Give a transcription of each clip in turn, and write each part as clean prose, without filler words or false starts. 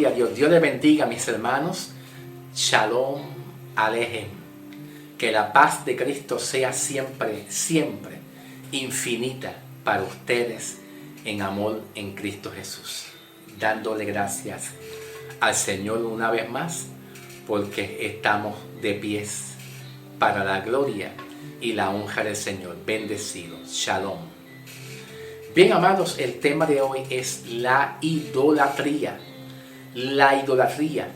Gloria a Dios. Dios le bendiga, mis hermanos. Shalom Alejem. Que la paz de Cristo sea siempre, siempre infinita para ustedes en amor en Cristo Jesús. Dándole gracias al Señor una vez más porque estamos de pies para la gloria y la honra del Señor. Bendecidos. Shalom. Bien, amados, el tema de hoy es la idolatría. La idolatría.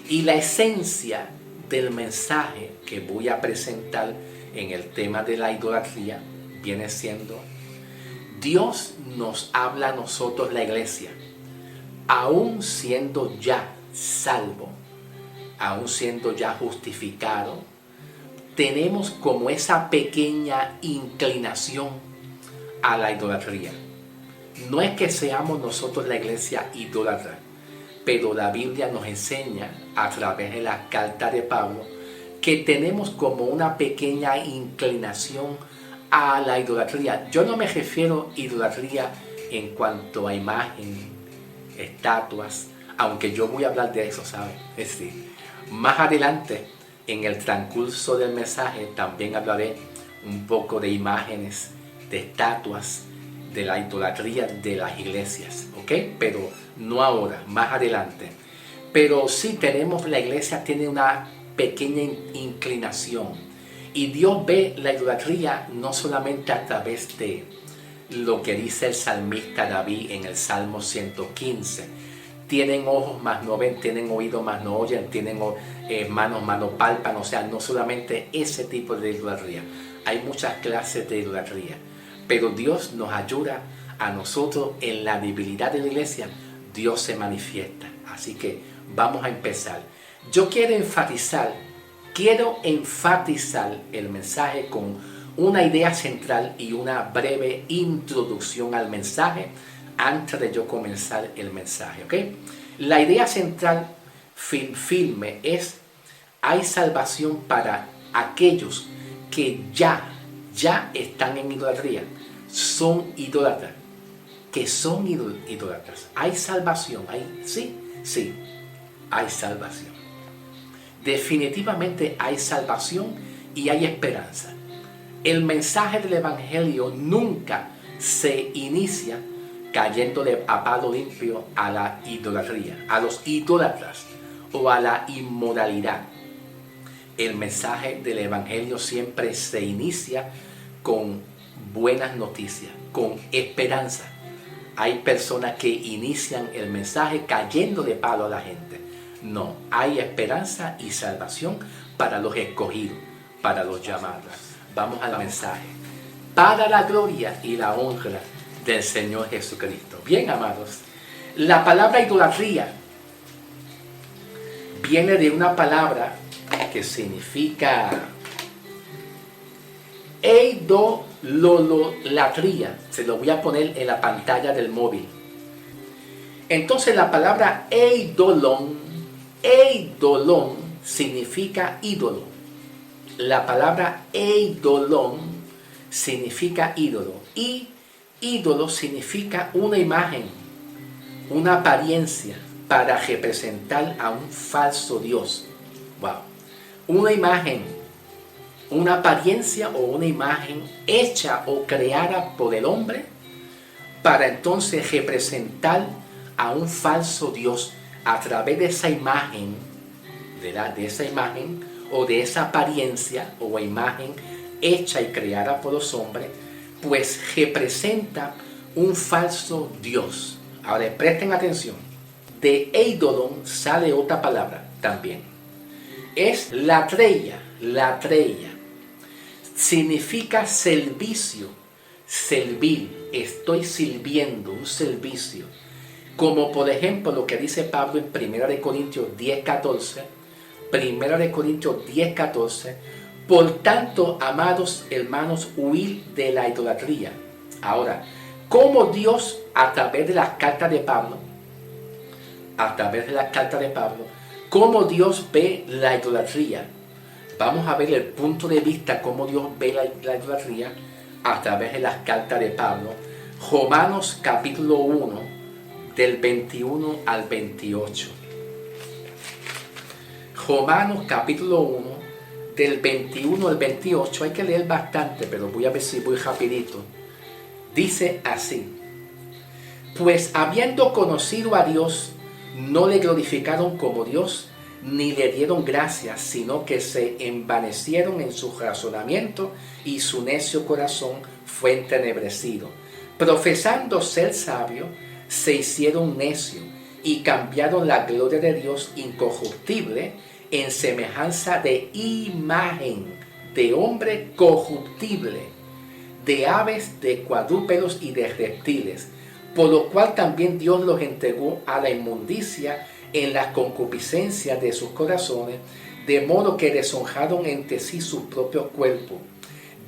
Y la esencia del mensaje que voy a presentar en el tema de la idolatría viene siendo: Dios nos habla a nosotros, la iglesia, aún siendo ya salvo, aún siendo ya justificado, tenemos como esa pequeña inclinación a la idolatría. No es que seamos nosotros la iglesia idólatra, pero la Biblia nos enseña a través de la carta de Pablo que tenemos como una pequeña inclinación a la idolatría. Yo no me refiero a idolatría en cuanto a imagen, estatuas, aunque yo voy a hablar de eso, ¿saben? Es decir, más adelante en el transcurso del mensaje también hablaré un poco de imágenes, de estatuas, de la idolatría de las iglesias, ¿ok? Pero no ahora, más adelante. Pero sí tenemos, la iglesia tiene una pequeña inclinación y Dios ve la idolatría no solamente a través de lo que dice el salmista David en el Salmo 115. Tienen ojos mas no ven, tienen oídos mas no oyen, tienen manos mas no palpan. O sea, no solamente ese tipo de idolatría. Hay muchas clases de idolatría. Pero Dios nos ayuda a nosotros en la debilidad de la iglesia. Dios se manifiesta. Así que vamos a empezar. Yo quiero enfatizar el mensaje con una idea central y una breve introducción al mensaje antes de yo comenzar el mensaje, ¿ok? La idea central firme es: hay salvación para aquellos que ya están en idolatría, son idólatras, que son idólatras. Hay salvación, sí, hay salvación. Definitivamente hay salvación y hay esperanza. El mensaje del Evangelio nunca se inicia cayéndole a palo limpio a la idolatría, a los idólatras o a la inmoralidad. El mensaje del Evangelio siempre se inicia con buenas noticias, con esperanza. Hay personas que inician el mensaje cayendo de palo a la gente. No, hay esperanza y salvación para los escogidos, para los llamados. Vamos al mensaje. Para la gloria y la honra del Señor Jesucristo. Bien, amados, la palabra idolatría viene de una palabra que significa eidololatría. Se lo voy a poner en la pantalla del móvil. Entonces la palabra eidolon significa ídolo. La palabra eidolon significa ídolo. Y ídolo significa una imagen, una apariencia para representar a un falso Dios. Wow. Una imagen, una apariencia o una imagen hecha o creada por el hombre para entonces representar a un falso Dios a través de esa imagen, de esa imagen o de esa apariencia o imagen hecha y creada por los hombres, pues representa un falso Dios. Ahora presten atención. De eidolon sale otra palabra también. Es latreia. Significa servicio, servir. Estoy sirviendo, un servicio. Como por ejemplo lo que dice Pablo en 1 Corintios 10:14. 1 Corintios 10:14. Por tanto, amados hermanos, huid de la idolatría. Ahora, ¿cómo Dios a través de las cartas de Pablo, cómo Dios ve la idolatría? Vamos a ver el punto de vista cómo Dios ve la idolatría a través de las cartas de Pablo. Romanos capítulo 1 del 21 al 28. Romanos capítulo 1, del 21 al 28, hay que leer bastante, pero voy a ver si voy rapidito. Dice así: pues habiendo conocido a Dios, no le glorificaron como Dios, ni le dieron gracias, sino que se envanecieron en su razonamiento y su necio corazón fue entenebrecido. Profesando ser sabio, se hicieron necios y cambiaron la gloria de Dios incorruptible en semejanza de imagen de hombre corruptible, de aves, de cuadrúpedos y de reptiles, por lo cual también Dios los entregó a la inmundicia en la concupiscencia de sus corazones, de modo que deshonraron entre sí sus propios cuerpos,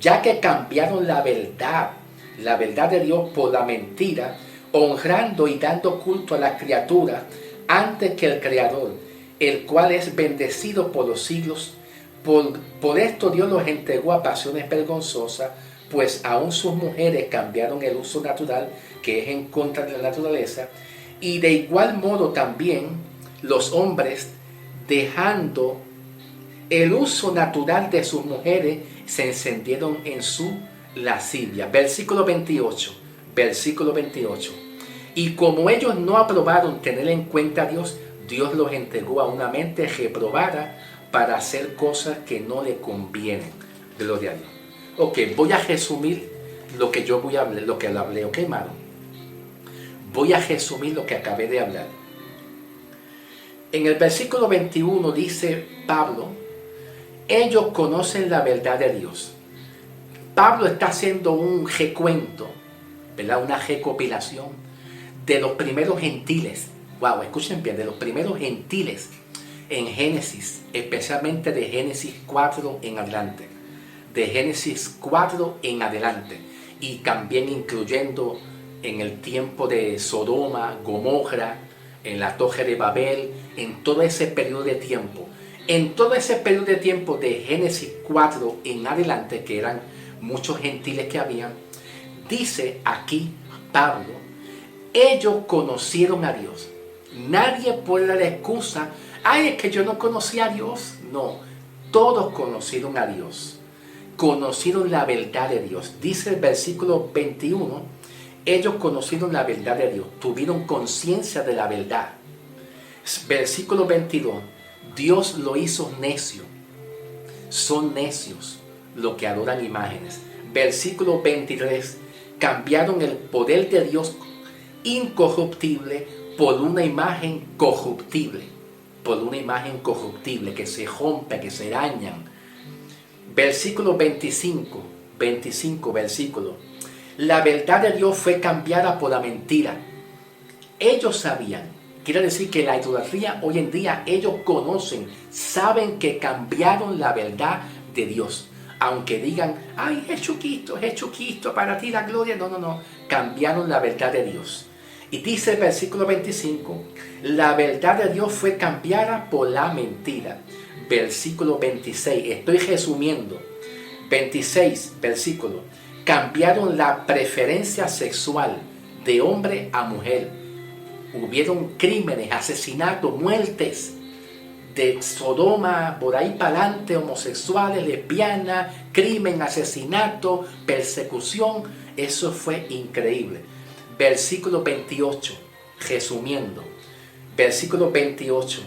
ya que cambiaron la verdad de Dios por la mentira, honrando y dando culto a la criatura antes que el Creador, el cual es bendecido por los siglos. Por esto Dios los entregó a pasiones vergonzosas, pues aún sus mujeres cambiaron el uso natural, que es en contra de la naturaleza, y de igual modo también los hombres, dejando el uso natural de sus mujeres, se encendieron en su lascivia. Versículo 28. Y como ellos no aprobaron tener en cuenta a Dios, Dios los entregó a una mente reprobada para hacer cosas que no le convienen. Gloria a Dios. Ok, voy a resumir lo que yo voy a hablar, lo que lo hablé, ok, hermano. Voy a resumir lo que acabé de hablar. En el versículo 21 dice Pablo: ellos conocen la verdad de Dios. Pablo está haciendo un recuento, ¿verdad? Una recopilación de los primeros gentiles. Wow, escuchen bien, de los primeros gentiles en Génesis, especialmente de Génesis 4 en adelante. De Génesis 4 en adelante. Y también incluyendo en el tiempo de Sodoma, Gomorra, en la Torre de Babel, en todo ese periodo de tiempo. En todo ese periodo de tiempo de Génesis 4 en adelante, que eran muchos gentiles que habían, dice aquí Pablo: ellos conocieron a Dios. Nadie puede dar excusa: ay, es que yo no conocí a Dios. No, todos conocieron a Dios. Conocieron la verdad de Dios. Dice el versículo 21, ellos conocieron la verdad de Dios, tuvieron conciencia de la verdad. Versículo 22, Dios lo hizo necio. Son necios los que adoran imágenes. Versículo 23, cambiaron el poder de Dios incorruptible por una imagen corruptible. Por una imagen corruptible que se rompe, que se dañan. Versículo 25, versículo. La verdad de Dios fue cambiada por la mentira. Ellos sabían, quiere decir que la idolatría hoy en día, ellos conocen, saben que cambiaron la verdad de Dios. Aunque digan: ay, es Jesucristo, para ti la gloria. No, cambiaron la verdad de Dios. Y dice el versículo 25, la verdad de Dios fue cambiada por la mentira. Versículo 26, estoy resumiendo. 26, versículo. Cambiaron la preferencia sexual de hombre a mujer. Hubieron crímenes, asesinatos, muertes de Sodoma, por ahí para adelante, homosexuales, lesbianas, crimen, asesinato, persecución. Eso fue increíble. Versículo 28, resumiendo. Versículo 28.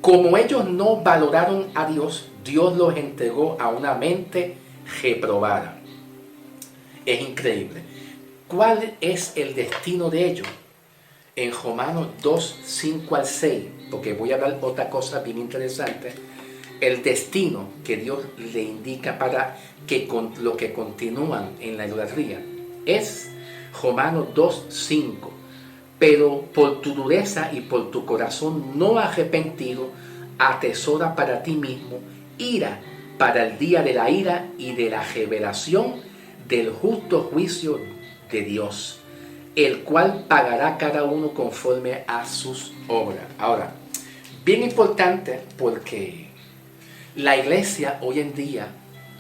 Como ellos no valoraron a Dios, Dios los entregó a una mente reprobada. Es increíble. ¿Cuál es el destino de ellos? En Romanos 2, 5 al 6, porque voy a hablar otra cosa bien interesante, el destino que Dios le indica para que lo que continúan en la idolatría es Romanos 2, 5. Pero por tu dureza y por tu corazón no arrepentido, atesora para ti mismo ira para el día de la ira y de la revelación del justo juicio de Dios, el cual pagará cada uno conforme a sus obras. Ahora, bien importante, porque la iglesia hoy en día,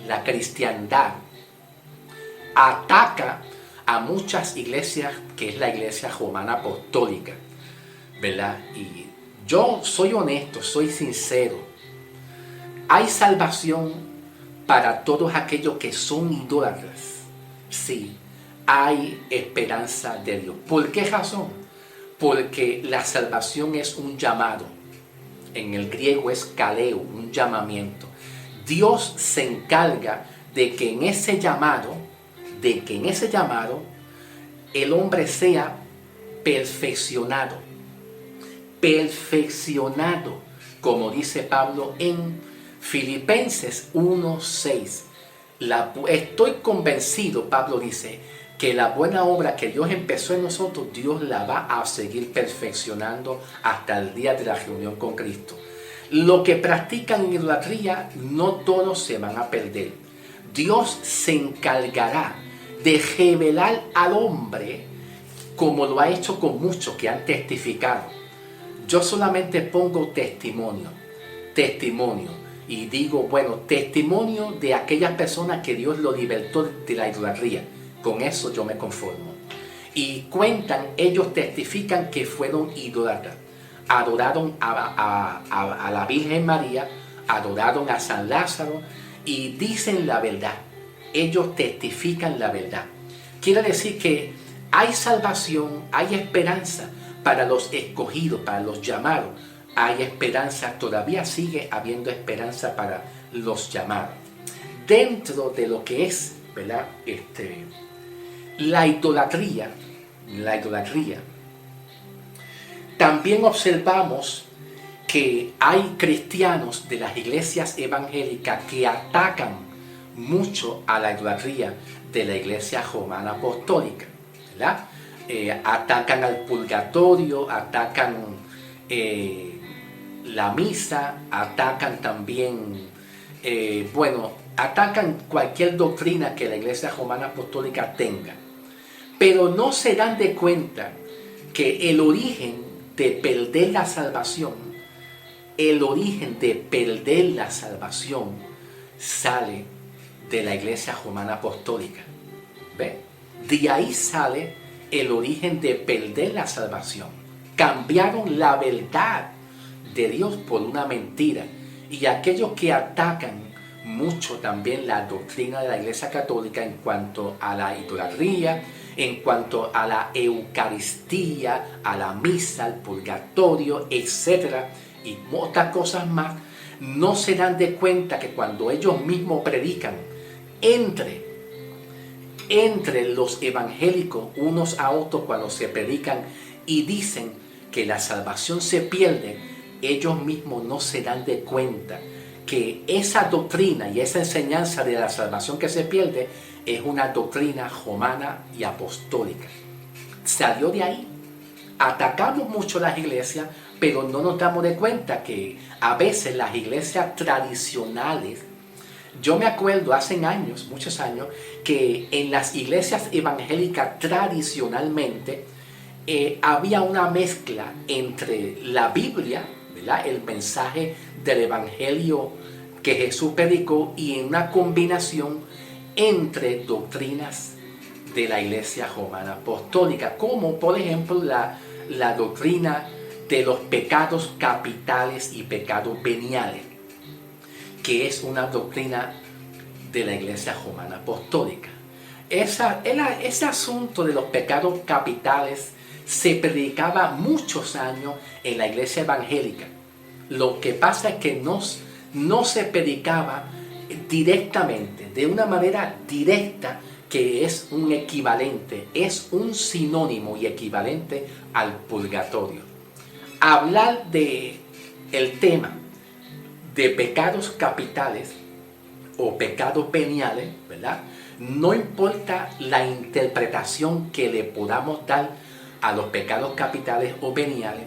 la cristiandad, ataca a muchas iglesias, que es la iglesia romana apostólica, ¿verdad? Y yo soy honesto, soy sincero. Hay salvación para todos aquellos que son idólatras. Sí, hay esperanza de Dios. ¿Por qué razón? Porque la salvación es un llamado. En el griego es kaleo, un llamamiento. Dios se encarga de que en ese llamado, el hombre sea perfeccionado. Perfeccionado, como dice Pablo en Filipenses 1:6. Estoy convencido, Pablo dice, que la buena obra que Dios empezó en nosotros, Dios la va a seguir perfeccionando hasta el día de la reunión con Cristo. Lo que practican idolatría, no todos se van a perder. Dios se encargará de revelar al hombre, como lo ha hecho con muchos que han testificado. Yo solamente pongo testimonio, y digo, bueno, testimonio de aquellas personas que Dios lo libertó de la idolatría. Con eso yo me conformo. Y cuentan, ellos testifican que fueron idólatras. Adoraron a la Virgen María, adoraron a San Lázaro y dicen la verdad. Ellos testifican la verdad. Quiere decir que hay salvación, hay esperanza para los escogidos, para los llamados. Hay esperanza, todavía sigue habiendo esperanza para los llamados. Dentro de lo que es, ¿verdad? La idolatría, también observamos que hay cristianos de las iglesias evangélicas que atacan mucho a la idolatría de la iglesia romana apostólica, ¿verdad? Atacan al purgatorio, atacan la misa, atacan también, atacan cualquier doctrina que la iglesia romana apostólica tenga. Pero no se dan de cuenta que el origen de perder la salvación, sale de la iglesia romana apostólica. ¿Ve? De ahí sale el origen de perder la salvación. Cambiaron la verdad de Dios por una mentira. Y aquellos que atacan mucho también la doctrina de la Iglesia Católica en cuanto a la idolatría, en cuanto a la Eucaristía, a la misa, al purgatorio, etc. y otras cosas más, no se dan de cuenta que cuando ellos mismos predican entre los evangélicos unos a otros, cuando se predican y dicen que la salvación se pierde, ellos mismos no se dan de cuenta que esa doctrina y esa enseñanza de la salvación que se pierde es una doctrina romana y apostólica. Salió de ahí. Atacamos mucho las iglesias, pero no nos damos de cuenta que a veces las iglesias tradicionales, yo me acuerdo hace años, muchos años, que en las iglesias evangélicas tradicionalmente había una mezcla entre la Biblia, ¿verdad?, el mensaje del evangelio que Jesús predicó, y en una combinación entre doctrinas de la iglesia romana apostólica, como por ejemplo la doctrina de los pecados capitales y pecados veniales, que es una doctrina de la iglesia romana apostólica. Ese asunto de los pecados capitales se predicaba muchos años en la iglesia evangélica. Lo que pasa es que no se predicaba directamente, de una manera directa, que es un equivalente, es un sinónimo y equivalente al purgatorio. Hablar de el tema de pecados capitales o pecados veniales, ¿verdad?, no importa la interpretación que le podamos dar a los pecados capitales o veniales,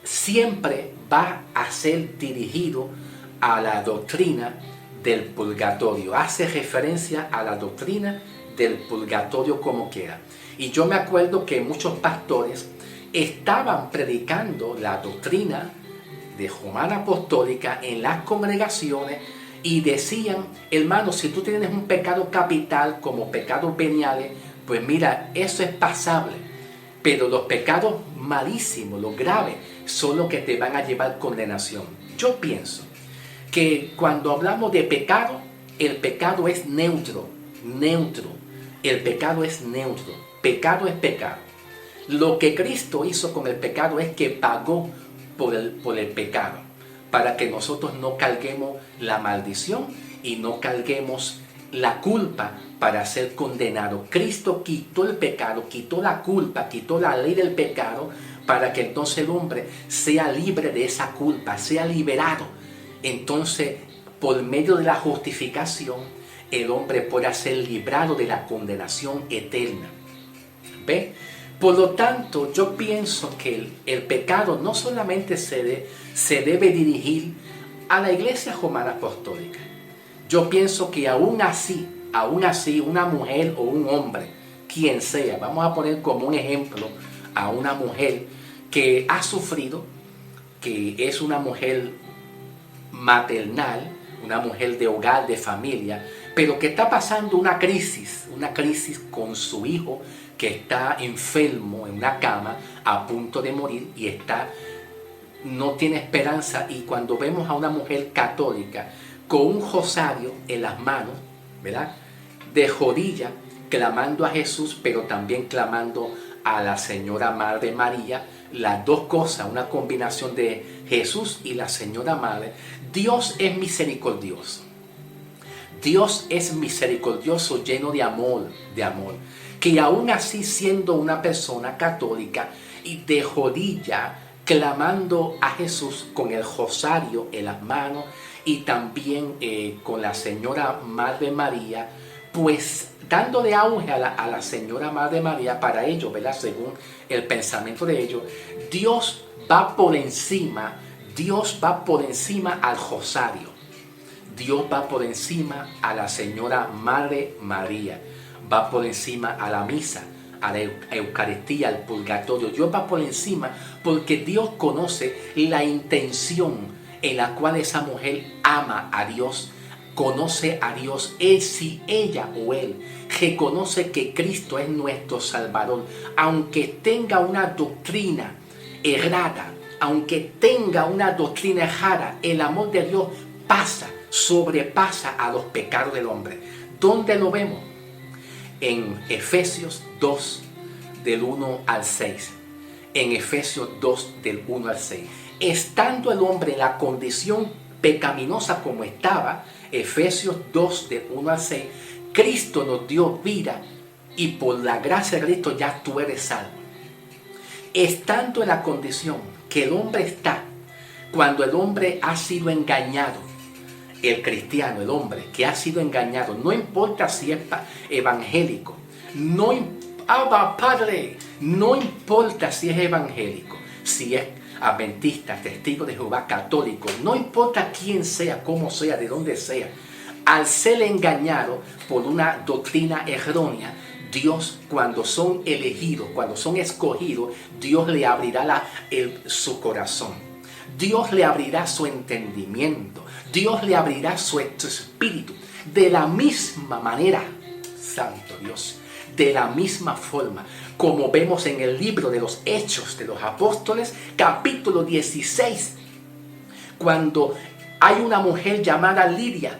siempre va a ser dirigido a la doctrina del purgatorio. Hace referencia a la doctrina del purgatorio como quiera. Y yo me acuerdo que muchos pastores estaban predicando la doctrina de romana apostólica en las congregaciones y decían: hermano, si tú tienes un pecado capital como pecados veniales, pues mira, eso es pasable. Pero los pecados malísimos, los graves, son los que te van a llevar condenación. Yo pienso que cuando hablamos de pecado, el pecado es neutro. El pecado es neutro. Pecado es pecado. Lo que Cristo hizo con el pecado es que pagó por el pecado, para que nosotros no carguemos la maldición y no carguemos la culpa para ser condenado. Cristo quitó el pecado, quitó la culpa, quitó la ley del pecado, para que entonces el hombre sea libre de esa culpa, sea liberado. Entonces, por medio de la justificación, el hombre pueda ser librado de la condenación eterna. ¿Ve? Por lo tanto, yo pienso que el pecado no solamente se debe dirigir a la Iglesia Romana Apostólica. Yo pienso que aún así, una mujer o un hombre, quien sea, vamos a poner como un ejemplo a una mujer que ha sufrido, que es una mujer maternal, una mujer de hogar, de familia, pero que está pasando una crisis con su hijo, que está enfermo en una cama, a punto de morir y no tiene esperanza. Y cuando vemos a una mujer católica con un rosario en las manos, ¿verdad?, de rodillas, clamando a Jesús, pero también clamando a la Señora Madre María, las dos cosas, una combinación de Jesús y la Señora Madre. Dios es misericordioso. Dios es misericordioso, lleno de amor, que aún así, siendo una persona católica y de rodillas, clamando a Jesús con el rosario en las manos y también con la Señora Madre María, pues dándole auge a la Señora Madre María para ellos, ¿verdad?, según el pensamiento de ellos, Dios va por encima al rosario. Dios va por encima a la Señora Madre María, va por encima a la misa, a la Eucaristía, al purgatorio. Dios va por encima porque Dios conoce la intención en la cual esa mujer ama a Dios, conoce a Dios. Si ella o él reconoce que Cristo es nuestro Salvador, aunque tenga una doctrina errada, el amor de Dios sobrepasa a los pecados del hombre. ¿Dónde lo vemos? En Efesios 2, del 1 al 6. En Efesios 2, del 1 al 6. Estando el hombre en la condición pecaminosa como estaba, Efesios 2, del 1 al 6, Cristo nos dio vida y por la gracia de Cristo ya tú eres salvo. Estando en la condición que el hombre está, cuando el hombre ha sido engañado, el cristiano, el hombre que ha sido engañado, no importa si es evangélico, no importa si es evangélico, si es adventista, testigo de Jehová, católico, no importa quién sea, cómo sea, de dónde sea, al ser engañado por una doctrina errónea, Dios, cuando son elegidos, cuando son escogidos, Dios le abrirá su corazón. Dios le abrirá su entendimiento. Dios le abrirá su espíritu. De la misma manera, Santo Dios, de la misma forma, como vemos en el libro de los Hechos de los Apóstoles, capítulo 16, cuando hay una mujer llamada Lidia,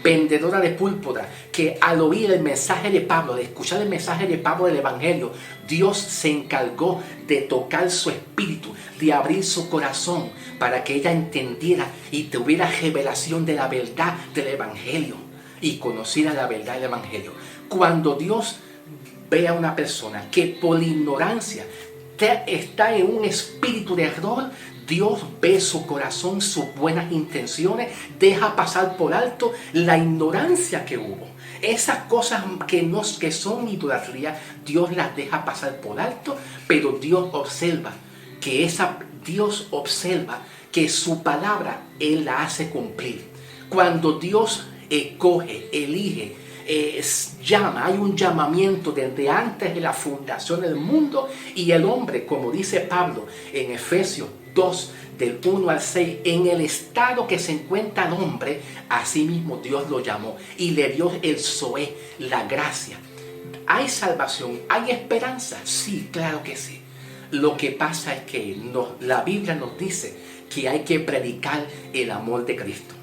vendedora de púrpura, que al oír el mensaje de Pablo, de escuchar el mensaje de Pablo del Evangelio, Dios se encargó de tocar su espíritu, de abrir su corazón para que ella entendiera y tuviera revelación de la verdad del Evangelio y conociera la verdad del Evangelio. Cuando Dios ve a una persona que por ignorancia está en un espíritu de error, Dios ve su corazón, sus buenas intenciones, deja pasar por alto la ignorancia que hubo. Esas cosas que son idolatría, Dios las deja pasar por alto, pero Dios observa que su palabra Él la hace cumplir. Cuando Dios escoge, elige, llama, hay un llamamiento desde antes de la fundación del mundo, y el hombre, como dice Pablo en Efesios 2, del 1 al 6, en el estado que se encuentra el hombre, así mismo Dios lo llamó y le dio el Zoé, la gracia. ¿Hay salvación? ¿Hay esperanza? Sí, claro que sí. Lo que pasa es que la Biblia nos dice que hay que predicar el amor de Cristo.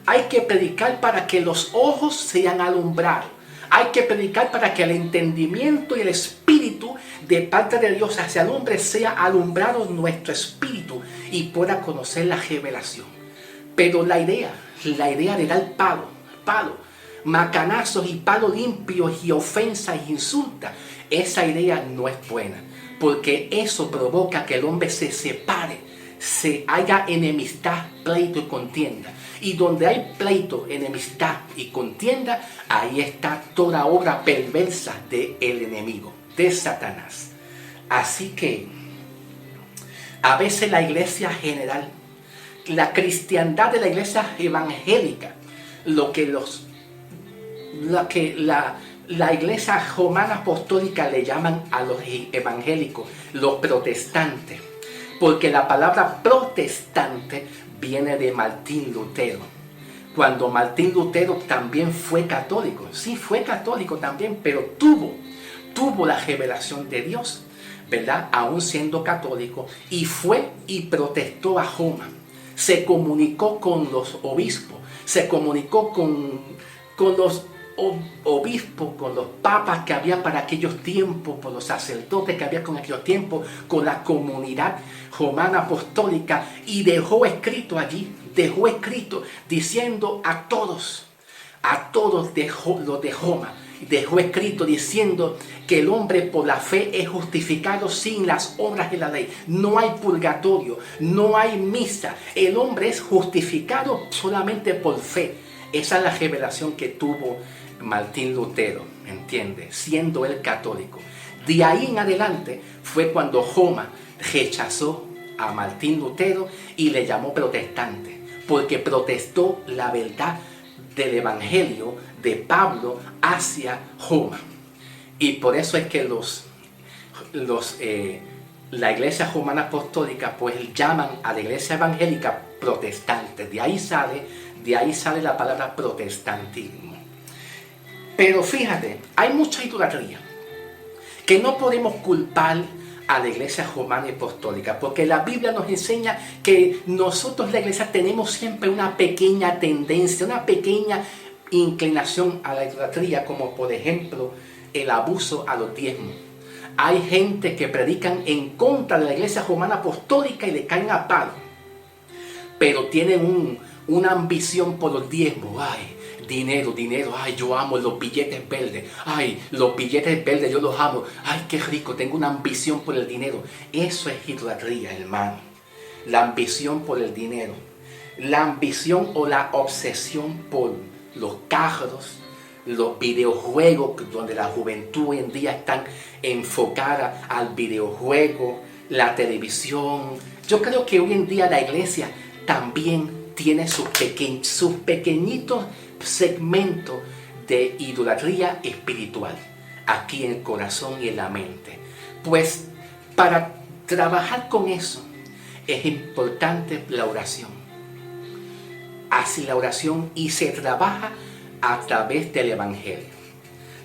Hay que predicar para que los ojos sean alumbrados. Hay que predicar para que el entendimiento y el espíritu de parte de Dios hacia el hombre sea alumbrado en nuestro espíritu y pueda conocer la revelación. Pero la idea de dar palo, macanazos y palos limpios y ofensas e insultas, esa idea no es buena, porque eso provoca que el hombre se separe, se haya enemistad, pleito y contienda. Y donde hay pleito, enemistad y contienda, ahí está toda obra perversa del enemigo, de Satanás. Así que a veces la iglesia general, la cristiandad de la iglesia evangélica, la iglesia romana apostólica le llaman a los evangélicos los protestantes, porque la palabra protestante viene de Martín Lutero. Cuando Martín Lutero también fue católico, sí fue católico también, pero tuvo la revelación de Dios, ¿verdad? Aún siendo católico, y fue y protestó a Roma. Se comunicó con los obispos, se comunicó con los obispos, con los papas que había para aquellos tiempos, con los sacerdotes que había con aquellos tiempos, con la comunidad romana apostólica, y dejó escrito diciendo a todos los de Roma, dejó escrito diciendo que el hombre por la fe es justificado sin las obras de la ley. No hay purgatorio, no hay misa. El hombre es justificado solamente por fe. Esa es la revelación que tuvo Martín Lutero, ¿entiendes? Siendo él católico. De ahí en adelante fue cuando Roma rechazó a Martín Lutero y le llamó protestante, porque protestó la verdad del evangelio de Pablo hacia Roma. Y por eso es que la iglesia romana apostólica pues llaman a la iglesia evangélica protestante. De ahí sale la palabra protestantismo. Pero fíjate, hay mucha idolatría que no podemos culpar a la iglesia romana apostólica, porque la Biblia nos enseña que nosotros, la iglesia, tenemos siempre una pequeña tendencia, una pequeña inclinación a la idolatría, como por ejemplo el abuso a los diezmos. Hay gente que predican en contra de la iglesia romana apostólica y le caen a palo, pero tienen una ambición por los diezmos. Ay, dinero, ay, yo amo los billetes verdes, ay, los billetes verdes yo los amo, ay, qué rico, tengo una ambición por el dinero. Eso es idolatría, hermano. La ambición por el dinero, la ambición o la obsesión por los carros, los videojuegos, donde la juventud hoy en día está enfocada al videojuego, la televisión. Yo creo que hoy en día la iglesia también tiene sus pequeñitos segmentos de idolatría espiritual aquí en el corazón y en la mente. Pues para trabajar con eso es importante la oración. Así la oración, y se trabaja a través del evangelio.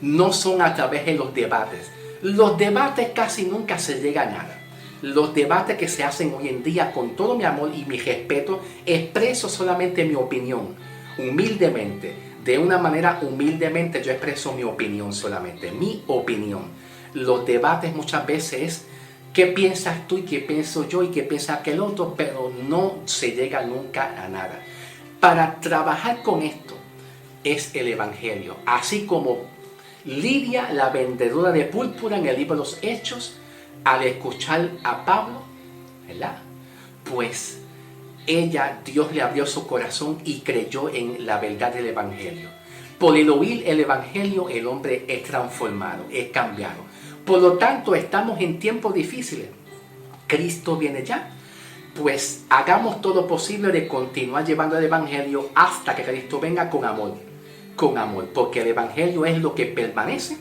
No son a través de los debates. Los debates casi nunca se llega a nada. Los debates que se hacen hoy en día, con todo mi amor y mi respeto, expreso solamente mi opinión, humildemente, de una manera humildemente yo expreso mi opinión solamente, mi opinión. Los debates muchas veces es qué piensas tú y qué pienso yo y qué piensa aquel otro, pero no se llega nunca a nada. Para trabajar con esto es el evangelio, así como Lidia, la vendedora de púrpura en el libro de los Hechos, al escuchar a Pablo, ¿verdad? Pues Dios le abrió su corazón y creyó en la verdad del evangelio. Por el oír el evangelio, el hombre es transformado, es cambiado. Por lo tanto, estamos en tiempos difíciles. Cristo viene ya. Pues hagamos todo lo posible de continuar llevando el evangelio hasta que Cristo venga con amor. Con amor, porque el evangelio es lo que permanece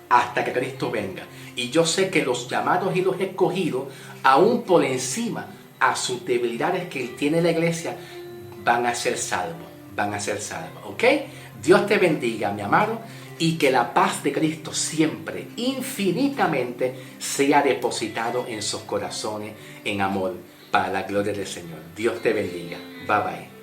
hasta que Cristo venga. Y yo sé que los llamados y los escogidos, aún por encima a sus debilidades que tiene la iglesia, van a ser salvos, ¿ok? Dios te bendiga, mi amado, y que la paz de Cristo siempre, infinitamente, sea depositado en sus corazones en amor para la gloria del Señor. Dios te bendiga. Bye bye.